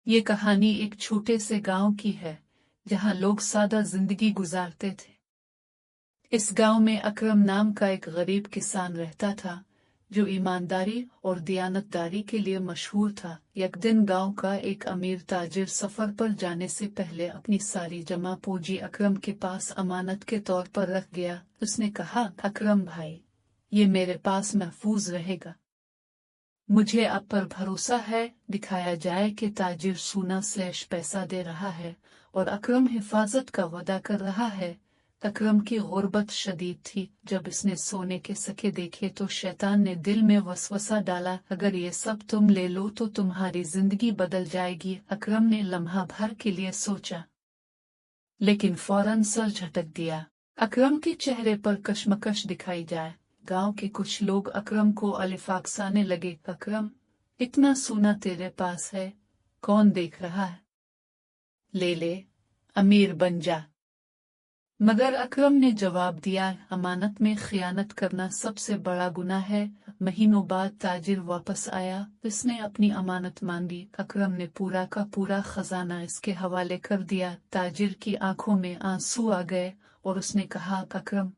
ये कहानी एक छोटे से गांव की है जहां लोग सादा जिंदगी गुजारते थे। इस गांव में अकरम नाम का एक गरीब किसान रहता था जो ईमानदारी और दियानतदारी के लिए मशहूर था। एक दिन गांव का एक अमीर ताजिर सफर पर जाने से पहले अपनी सारी जमा पूंजी अकरम के पास अमानत के तौर पर रख गया। उसने कहा, अकरम भाई, ये मेरे पास महफूज रहेगा, मुझे आप पर भरोसा है। दिखाया जाए कि ताजिर सोना स्लैश पैसा दे रहा है और अकरम हिफाजत का वादा कर रहा है। अकरम की गुर्बत शदीद थी। जब इसने सोने के सिक्के देखे तो शैतान ने दिल में वसवसा डाला, अगर ये सब तुम ले लो तो तुम्हारी जिंदगी बदल जाएगी। अकरम ने लम्हा भर के लिए सोचा, लेकिन फौरन सर झटक दिया। अकरम के चेहरे पर कशमकश दिखाई जाए। गांव के कुछ लोग अकरम को अलिफाकसाने लगे, अकरम, इतना सोना तेरे पास है, कौन देख रहा है? ले ले, अमीर बन जा। मगर अकरम ने जवाब दिया, अमानत में खियानत करना सबसे बड़ा गुनाह है। महीनों बाद ताजिर वापस आया। उसने अपनी अमानत मांगी। अकरम ने पूरा का पूरा खजाना इसके हवाले कर दिया। ताजिर की आंखों में आंसू आ गए और उसने कहा, अकरम,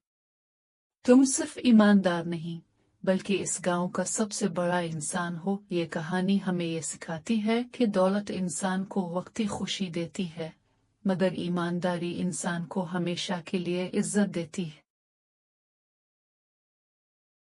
तुम सिर्फ ईमानदार नहीं बल्कि इस गांव का सबसे बड़ा इंसान हो। ये कहानी हमें ये सिखाती है कि दौलत इंसान को वक्ती खुशी देती है, मगर ईमानदारी इंसान को हमेशा के लिए इज्जत देती है।